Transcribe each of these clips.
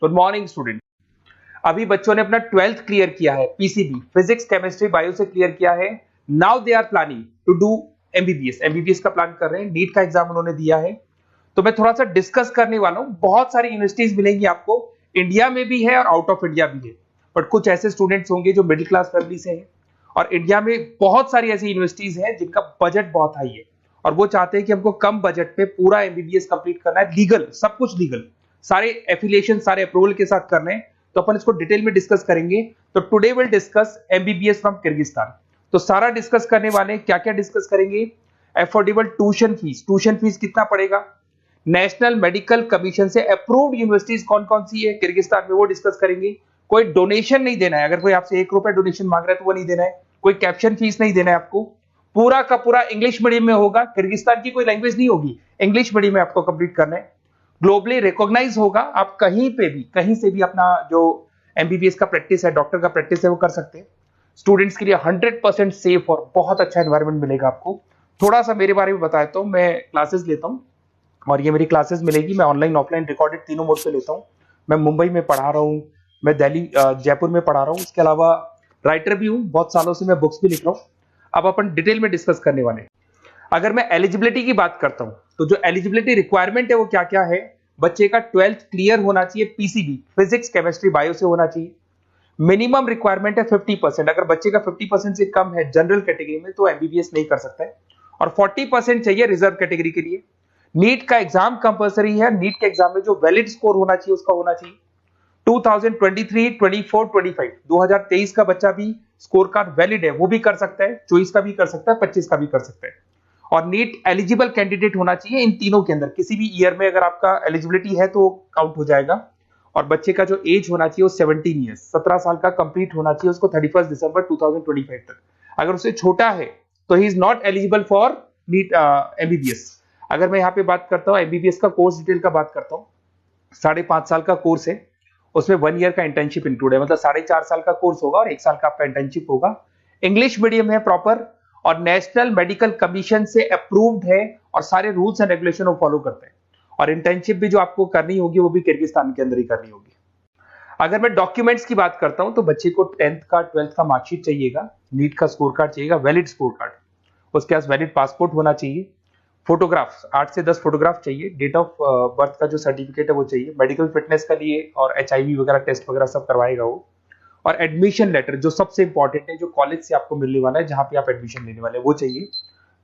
Good morning student. अभी बच्चों ने अपना 12th क्लियर किया है, पीसीबी फिजिक्स केमिस्ट्री बायो से क्लियर किया है। Now they are planning to do MBBS का प्लान कर रहे हैं। नीट का एग्जाम उन्होंने दिया है, तो मैं थोड़ा सा डिस्कस करने वाला हूं। बहुत सारी यूनिवर्सिटीज मिलेंगी आपको, इंडिया में भी है और आउट ऑफ इंडिया भी है, बट कुछ ऐसे स्टूडेंट्स होंगे जो मिडिल क्लास फैमिली से हैं, और इंडिया में बहुत सारी ऐसी यूनिवर्सिटीज हैं जिनका बजट बहुत हाई है और वो चाहते हैं कि हमको कम बजट में पूरा एमबीबीएस कंप्लीट करना है, लीगल, सब कुछ लीगल, सारे एफिलिएशन सारे अप्रूवल के साथ करने हैं। तो अपन इसको डिटेल में डिस्कस करेंगे। तो today will discuss MBBS from Kyrgyzstan. तो सारा डिस्कस करने वाले, क्या क्या डिस्कस करेंगे? अफोर्डेबल ट्यूशन फीस कितना पड़ेगा, नेशनल मेडिकल कमीशन से अप्रूव्ड यूनिवर्सिटीज कौन कौन सी है किर्गिस्तान में, वो डिस्कस करेंगे। कोई डोनेशन नहीं देना है, अगर कोई आपसे 1 रुपया डोनेशन मांग रहा है तो वो नहीं देना है। कोई कैप्शन फीस नहीं देना है आपको। पूरा का पूरा इंग्लिश मीडियम में होगा, किर्गिस्तान की कोई लैंग्वेज नहीं होगी, इंग्लिश मीडियम में आपको कंप्लीट करना है। ग्लोबली रिकॉग्नाइज होगा, आप कहीं पे भी कहीं से भी अपना जो एमबीबीएस का प्रैक्टिस है, डॉक्टर का प्रैक्टिस है, वो कर सकते हैं। स्टूडेंट्स के लिए 100% सेफ और बहुत अच्छा एनवायरनमेंट मिलेगा आपको। थोड़ा सा मेरे बारे में बताया, तो मैं क्लासेस लेता हूँ और ये मेरी क्लासेस मिलेगी, मैं ऑनलाइन ऑफलाइन रिकॉर्डेड तीनों मोड से लेता हूँ। मैं मुंबई में पढ़ा रहा हूँ, मैं दिल्ली जयपुर में पढ़ा रहा हूँ, इसके अलावा राइटर भी हूँ, बहुत सालों से मैं बुक्स भी लिख रहा हूँ। अब अपन डिटेल में डिस्कस करने वाले हैं। अगर मैं एलिजिबिलिटी की बात करता हूं, तो जो एलिजिबिलिटी रिक्वायरमेंट है वो क्या क्या है? बच्चे का 12th क्लियर होना चाहिए, पीसीबी फिजिक्स केमिस्ट्री बायो से होना चाहिए। मिनिमम रिक्वायरमेंट है 50%, अगर बच्चे का 50% से कम है जनरल कैटेगरी में तो एमबीबीएस नहीं कर सकता है, और 40% चाहिए रिजर्व कैटेगरी के लिए। नीट का एग्जाम कंपलसरी है, नीट के एग्जाम में जो वैलिड स्कोर होना चाहिए उसका होना चाहिए। 2023, 24, 25 2023 का बच्चा भी स्कोर कार्ड वैलिड है, वो भी कर सकता है, 24 का भी कर सकता है, 25 का भी कर सकता है। और नीट एलिजिबल कैंडिडेट होना चाहिए इन तीनों के अंदर, किसी भी ईयर में अगर आपका एलिजिबिलिटी है तो काउंट हो जाएगा। और बच्चे का जो एज होना चाहिए वो 17 ईयर्स, 17 साल का कंप्लीट होना चाहिए उसको 31 दिसंबर 2025 तक। अगर उससे छोटा है तो he is not eligible for NEET MBBS. अगर मैं यहाँ पे बात करता हूँ एमबीबीएस का कोर्स डिटेल का बात करता हूँ, 5.5 साल का कोर्स है, उसमें 1 ईयर का इंटर्नशिप इंक्लूड है, मतलब 4.5 साल का कोर्स होगा और 1 साल का आपका इंटर्नशिप होगा। इंग्लिश मीडियम है प्रॉपर, और नेशनल मेडिकल कमीशन से अप्रूव्ड है, और सारे रूल्स एंड रेगुलेशन वो फॉलो करते हैं। और इंटर्नशिप भी जो आपको करनी होगी वो भी किर्गिस्तान के अंदर ही करनी होगी। अगर मैं डॉक्यूमेंट्स की बात करता हूं, तो बच्चे को 10th का 12th का मार्कशीट चाहिएगा, नीट का स्कोर कार्ड चाहिएगा, वैलिड स्कोर कार्ड, उसके पास वैलिड पासपोर्ट होना चाहिए, फोटोग्राफ्स 8 से 10 फोटोग्राफ चाहिए, डेट ऑफ बर्थ का जो सर्टिफिकेट है वो चाहिए, मेडिकल फिटनेस का लिए और एचआईवी वगैरह टेस्ट वगैरह सब करवाएगा वो, और एडमिशन लेटर जो सबसे इंपॉर्टेंट है, जो कॉलेज से आपको मिलने वाला है, जहां पे आप एडमिशन लेने वाले हैं, वो चाहिए।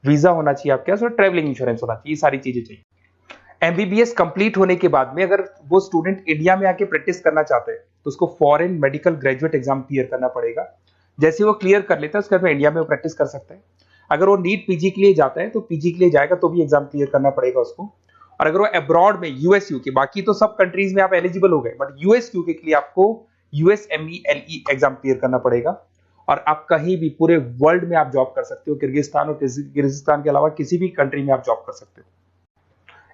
वीजा होना चाहिए आपके पास और ट्रैवलिंग इंश्योरेंस होना चाहिए, ये सारी चीजें चाहिए। एमबीबीएस कंप्लीट होने के बाद में अगर वो स्टूडेंट इंडिया में आके प्रैक्टिस करना चाहते हैं तो उसको foreign medical graduate exam clear करना पड़ेगा। जैसे वो क्लियर कर लेता है उसके बाद इंडिया में वो प्रैक्टिस कर सकता है। अगर वो नीट पीजी के लिए जाता है तो पीजी के लिए जाएगा तो भी एग्जाम क्लियर करना पड़ेगा उसको। और अगर वो अब्रॉड में यूएस यूके, बाकी तो सब कंट्रीज में आप एलिजिबल हो गए, बट यूएस यूके के लिए आपको यूएसएमईएलई एग्जाम क्लियर करना पड़ेगा। और आप कहीं भी पूरे वर्ल्ड में आप जॉब कर सकते हो, किर्गिस्तान और किर्गिस्तान के अलावा किसी भी कंट्री में आप जॉब कर सकते हो।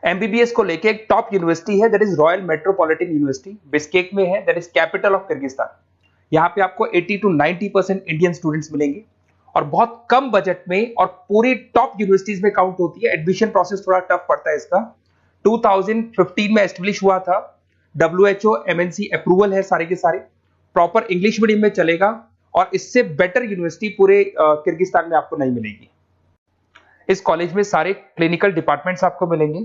एमबीबीएस को लेके एक टॉप यूनिवर्सिटी है, that is royal metropolitan university, Bishkek में है, that is capital of Kyrgyzstan. यहाँ पे आपको 80 to 90% इंडियन स्टूडेंट्स मिलेंगे, और बहुत कम बजट में, और पूरी टॉप यूनिवर्सिटीज में काउंट होती है। एडमिशन प्रोसेस थोड़ा टफ पड़ता है इसका। 2015 में एस्टेब्लिश हुआ था, WHO MNC अप्रूवल है, सारे के सारे प्रॉपर इंग्लिश मीडियम में चलेगा, और इससे बेटर यूनिवर्सिटी पूरे किर्गिस्तान में आपको नहीं मिलेगी। इस कॉलेज में सारे क्लिनिकल डिपार्टमेंट्स आपको मिलेंगे,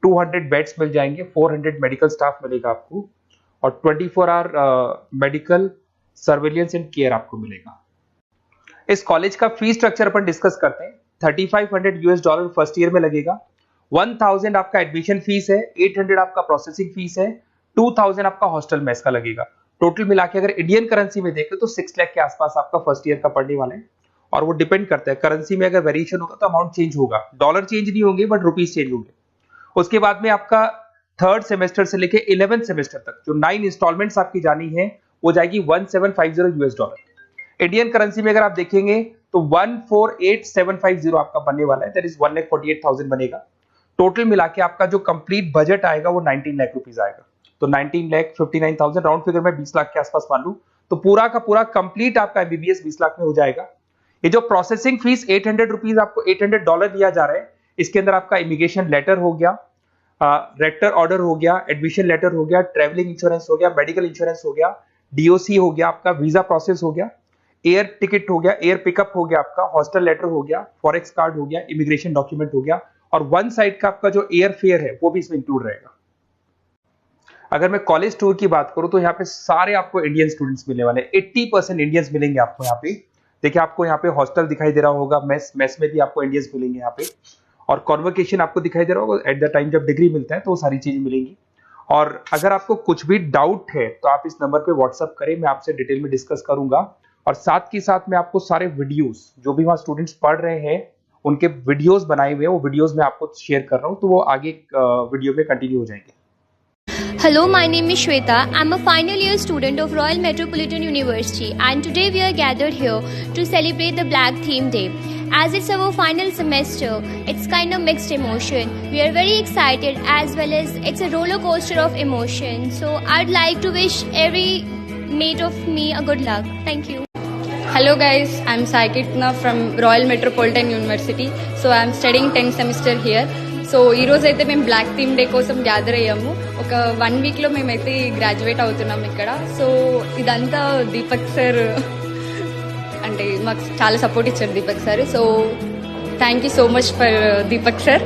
200 बेड्स मिल जाएंगे, 400 मेडिकल स्टाफ मिलेगा आपको, और 24 hour medical surveillance and care आपको मिलेगा। इस कॉलेज का फीस स्ट्रक्चर अपन डिस्कस करते हैं। $3500 फर्स्ट ईयर में लगेगा, 1000 आपका एडमिशन फीस है, 800 आपका प्रोसेसिंग फीस है, 2000 आपका हॉस्टल मेस का लगेगा। टोटल मिला के अगर इंडियन करेंसी में देखें तो 6 लाख के आसपास आपका फर्स्ट ईयर का पड़ने वाला है। और वो डिपेंड करता है करेंसी में, अगर वेरिएशन होगा तो अमाउंट चेंज होगा, डॉलर चेंज नहीं होंगे बट रुपीज चेंज होंगे। उसके बाद में आपका 3rd सेमेस्टर से लेके 11th सेमेस्टर तक जो 9 इंस्टॉलमेंट्स आपकी जानी है वो जाएगी $1750। इंडियन करेंसी में अगर आप देखेंगे तो 148750 आपका बनने वाला है, दैट इज 1,48,000 बनेगा। टोटल मिला के आपका जो कंप्लीट बजट आएगा वो 19 लाख रुपीज आएगा। तो 19,59,000 राउंड फिगर में 20 लाख के आसपास मान लू, तो पूरा का पूरा कंप्लीट आपका एमबीबीएस 20 लाख में हो जाएगा। ये जो प्रोसेसिंग फीस $800 आपको $800 दिया जा रहा है, इसके अंदर आपका इमिग्रेशन लेटर हो गया, रेक्टर ऑर्डर हो गया, एडमिशन लेटर हो गया, ट्रेवलिंग इंश्योरेंस हो गया, मेडिकल इंश्योरेंस हो गया, डीओसी हो गया, आपका वीजा प्रोसेस हो गया, एयर टिकट हो गया, एयर पिकअप हो गया, आपका हॉस्टल लेटर हो गया, फॉरेक्स कार्ड हो गया, इमिग्रेशन डॉक्यूमेंट हो गया, और वन साइड का आपका जो एयर फेयर है वो भी इसमें इंक्लूड रहेगा। अगर मैं कॉलेज टूर की बात करूं तो यहाँ पे सारे आपको इंडियन स्टूडेंट्स मिलने वाले हैं, 80% इंडियंस मिलेंगे आपको यहाँ पे। देखिए आपको यहाँ पे हॉस्टल दिखाई दे रहा होगा, मेस में भी आपको इंडियंस मिलेंगे यहाँ पे, और कॉन्वोकेशन आपको दिखाई दे रहा होगा एट द टाइम जब डिग्री मिलता है, तो वो सारी चीजें मिलेंगी। और अगर आपको कुछ भी डाउट है तो आप इस नंबर पे व्हाट्सअप करें, मैं आपसे डिटेल में डिस्कस करूंगा। और साथ के साथ मैं आपको सारे वीडियोस जो भी वहाँ स्टूडेंट्स पढ़ रहे हैं उनके वीडियोस बनाए हुए हैं, वो वीडियोस मैं आपको शेयर कर रहा हूँ, तो वो आगे वीडियो में कंटिन्यू हो जाएंगे। Hello, my name is Shweta. I'm a final year student of Royal Metropolitan University, and today we are gathered here to celebrate the Black Theme Day. As it's our final semester, it's kind of mixed emotion. We are very excited as well as it's a roller coaster of emotion. So I'd like to wish every mate of me a good luck. Thank you. Hello guys, I'm Saikitna from Royal Metropolitan University. So I'm studying 10th semester here. So ఈరోజు అయితే మేము black theme day కోసం gather అయ్యాము. ఒక 1 వీక్లో మేమైతే graduate అవుతున్నాం ఇక్కడ. సో ఇదంతా దీపక్ సార్ అంటే మాకు చాలా సపోర్ట్ ఇచ్చారు Deepak sir. So thank you so much for Deepak sir.